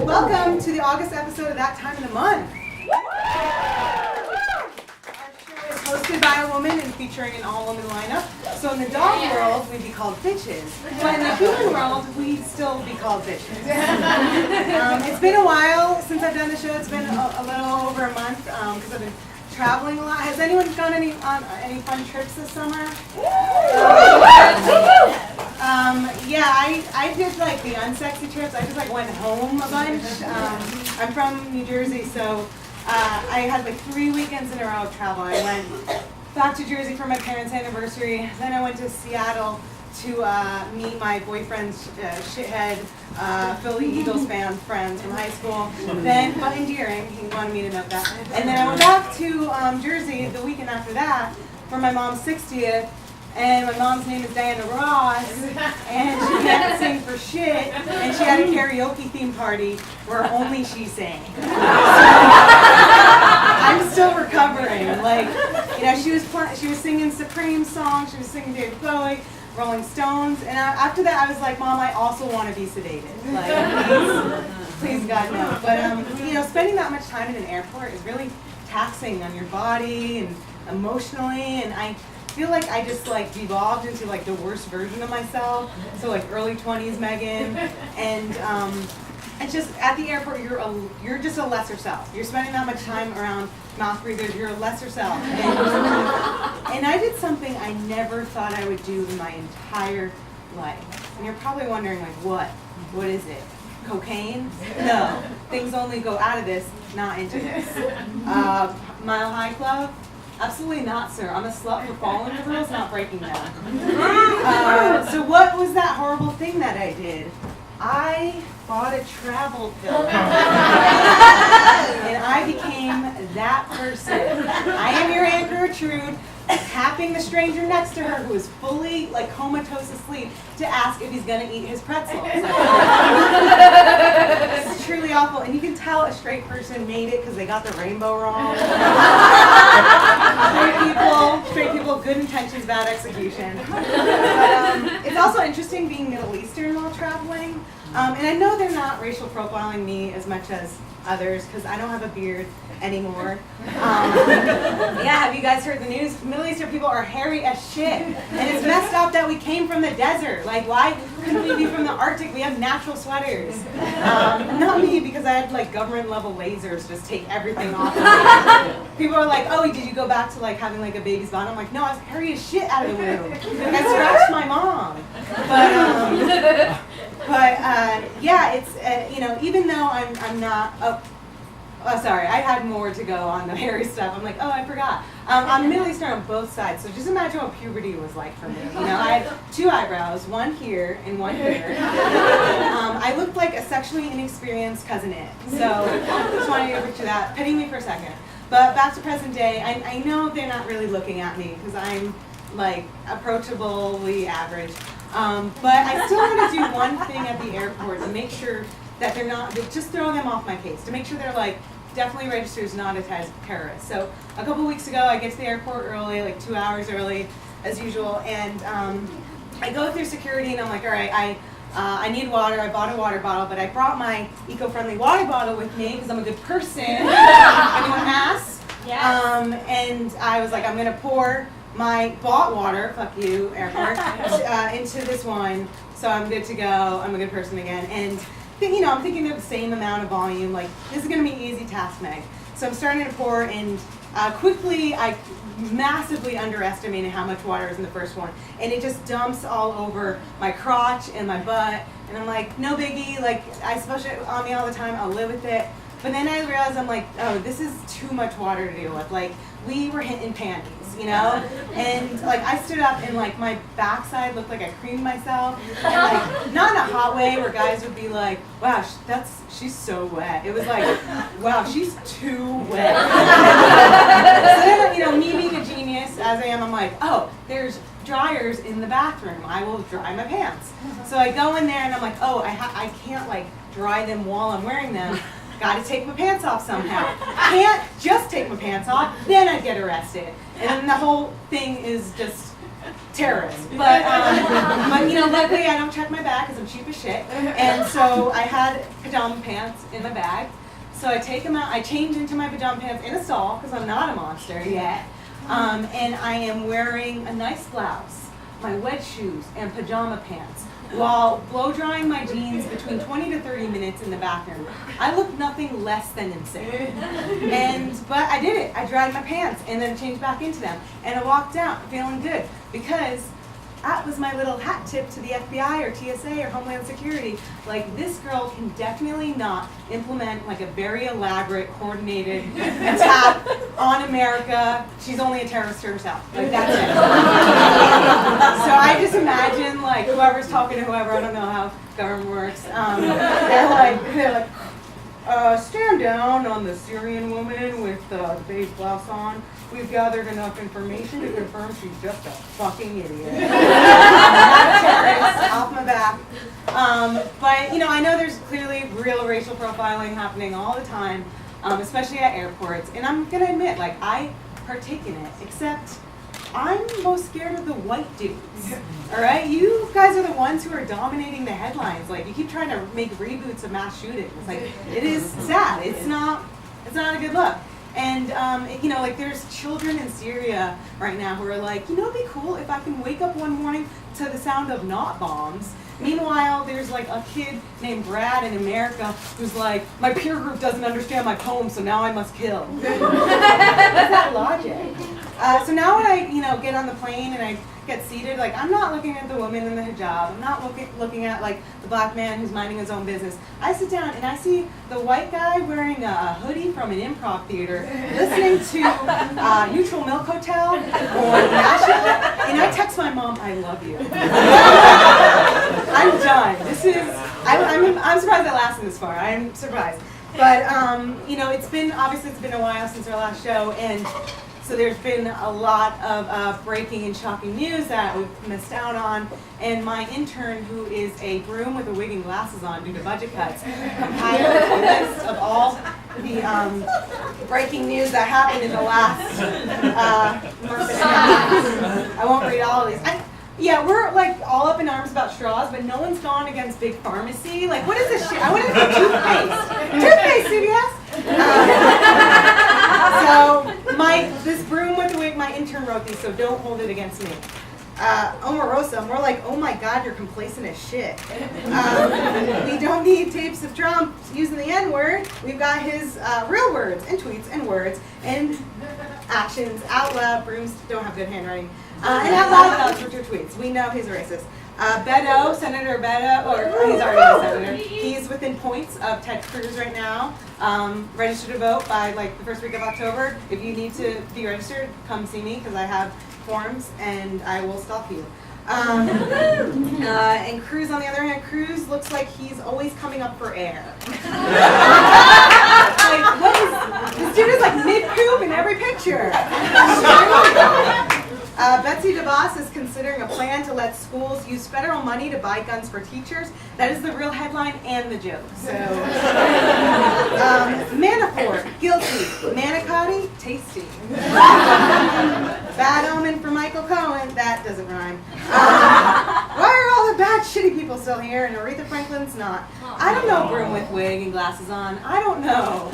Welcome to the August episode of That Time of the Month. Our show is hosted by a woman and featuring an all-woman lineup. So in the dog world, we'd be called bitches. But in the human world, we'd still be called bitches. It's been a while since I've done the show. It's been a little over a month because I've been traveling a lot. Has anyone gone on any fun trips this summer? Yeah, I did like the unsexy trips. I just like went home a bunch. I'm from New Jersey, so I had like 3 weekends in a row of travel. I went back to Jersey for my parents' anniversary. Then I went to Seattle to meet my boyfriend's shithead Philly Eagles fan friends from high school. Then, but endearing, he wanted me to know that. And then I went back to Jersey the weekend after that for my mom's 60th. And my mom's name is Diana Ross, and she can't sing for shit, and she had a karaoke theme party where only she sang. So, I'm still recovering. Like, you know, she was singing Supreme songs, she was singing David Bowie, Rolling Stones, and after that I was like, Mom, I also want to be sedated. Like, please God, no. But you know, spending that much time in an airport is really taxing on your body and emotionally, and I feel like I just like devolved into like the worst version of myself. So like early 20s Meghan, and it's just at the airport you're just a lesser self. You're spending that much time around mouth breathers. You're a lesser self. And I did something I never thought I would do in my entire life. And you're probably wondering like, what? What is it? Cocaine? No. Things only go out of this, not into this. Mile High Club? Absolutely not, sir. I'm a slut for following the rules, not breaking them. So what was that horrible thing that I did? I bought a travel pill. And I became that person. I am your Aunt Gertrude, tapping the stranger next to her who is fully like comatose asleep to ask if he's going to eat his pretzels. It's truly awful. And you can tell a straight person made it because they got the rainbow wrong. Straight people, good intentions, bad execution. But it's also interesting being Middle Eastern while traveling. And I know they're not racial profiling me as much as others because I don't have a beard anymore. Yeah, have you guys heard the news? Middle Eastern people are hairy as shit. And it's messed up that we came from the desert. Like, why couldn't we be from the Arctic? We have natural sweaters. Not me, because I had like government level lasers just take everything off of me. People are like, oh, did you go back to like having like a baby's bond? I'm like, no, I was hairy as shit out of the womb. Like, I scratched my mom. But yeah, it's, you know, even though I'm not, oh, sorry, I had more to go on the hairy stuff. I'm like, oh, I forgot. I'm Middle Eastern on both sides, so just imagine what puberty was like for me. You know, I had 2 eyebrows, one here and one here. I looked like a sexually inexperienced cousin It. So just wanted to picture that. Pity me for a second. But back to present day, I know they're not really looking at me because I'm like approachably average. But I still want to do one thing at the airport to make sure that they're not, just throw them off my case, to make sure they're like, definitely registered as not a terrorist. So a couple weeks ago, I get to the airport early, like 2 hours early, as usual, and I go through security and I'm like, all right, I need water. I bought a water bottle, but I brought my eco-friendly water bottle with me because I'm a good person. Anyone ask? Yes. And I was like, I'm going to pour my bought water, fuck you, airport, into this one, so I'm good to go. I'm a good person again. And you know, I'm thinking of the same amount of volume. Like, this is going to be an easy task, Meg. So I'm starting to pour, and quickly I massively underestimated how much water is in the first one. And it just dumps all over my crotch and my butt. And I'm like, no biggie. Like, I splash it on me all the time. I'll live with it. But then I realized, I'm like, oh, this is too much water to deal with. Like, we were hitting panties, you know? And like, I stood up and like my backside looked like I creamed myself. And like, not in a hot way where guys would be like, wow, she's so wet. It was like, wow, she's too wet. So then, you know, me being a genius as I am, I'm like, oh, there's dryers in the bathroom. I will dry my pants. So I go in there and I'm like, oh, I can't like dry them while I'm wearing them. Got to take my pants off somehow. Can't just take my pants off, then I'd get arrested. And then the whole thing is just terrorists. But you know, luckily I don't check my bag because I'm cheap as shit. And so I had pajama pants in my bag. So I take them out, I change into my pajama pants in a stall because I'm not a monster yet. And I am wearing a nice blouse, my wet shoes, and pajama pants while blow drying my jeans between 20 to 30 minutes in the bathroom. I look nothing less than insane. But I did it. I dried my pants and then changed back into them. And I walked out feeling good because that was my little hat tip to the FBI or TSA or Homeland Security. Like, this girl can definitely not implement like a very elaborate, coordinated attack on America. She's only a terrorist to herself. Like, that's it. So I just imagine like whoever's talking to whoever, I don't know how government works, they're like, stand down on the Syrian woman with the beige blouse on. We've gathered enough information to confirm she's just a fucking idiot. Not a terrorist, off my back. But you know, I know there's clearly real racial profiling happening all the time, especially at airports. And I'm gonna admit, like, I partake in it, except I'm most scared of the white dudes. All right, you guys are the ones who are dominating the headlines. Like, you keep trying to make reboots of mass shootings. Like, it is sad. It's not a good look. And you know, like, there's children in Syria right now who are like, you know, it'd be cool if I can wake up one morning to the sound of not bombs. Meanwhile, there's like a kid named Brad in America who's like, my peer group doesn't understand my poem, so now I must kill. What's that logic? So now when I, you know, get on the plane and I get seated, like, I'm not looking at the woman in the hijab. I'm not looking at like the black man who's minding his own business. I sit down and I see the white guy wearing a hoodie from an improv theater, listening to Neutral Milk Hotel or Nashville, and I text my mom, I love you. I'm done. This is, I'm surprised I lasted this far. I'm surprised. But, you know, it's been a while since our last show, and so there's been a lot of breaking and shocking news that we've missed out on. And my intern, who is a broom with a wig and glasses on due to budget cuts, compiled a list of all the breaking news that happened in the last month and a half. I won't read all of these. Yeah, we're like all up in arms about straws, but no one's gone against big pharmacy. Like, what is this shit? I want to do toothpaste, CVS. So this broom with the wig, my intern wrote these, so don't hold it against me. Omarosa, more like, oh my God, you're complacent as shit. We don't need tapes of Trump using the N-word. We've got his real words and tweets and words and actions out loud. Brooms don't have good handwriting. And out loud about Twitter tweets. We know he's a racist. Beto, Senator Beto, or he's already a senator. He's within points of Ted Cruz right now. Register to vote by like the first week of October. If you need to be registered, come see me because I have forms and I will stalk you. And Cruz, on the other hand, Cruz looks like he's always coming up for air. Like, what is this dude is like mid-poop in every picture. Betsy DeVos is considering a plan to let schools use federal money to buy guns for teachers. That is the real headline and the joke. So, Manafort, guilty. Manicotti, tasty. Bad omen for Michael Cohen. That doesn't rhyme. Why are all the bad, shitty people still here and Aretha Franklin's not? I don't know, broom with wig and glasses on. I don't know.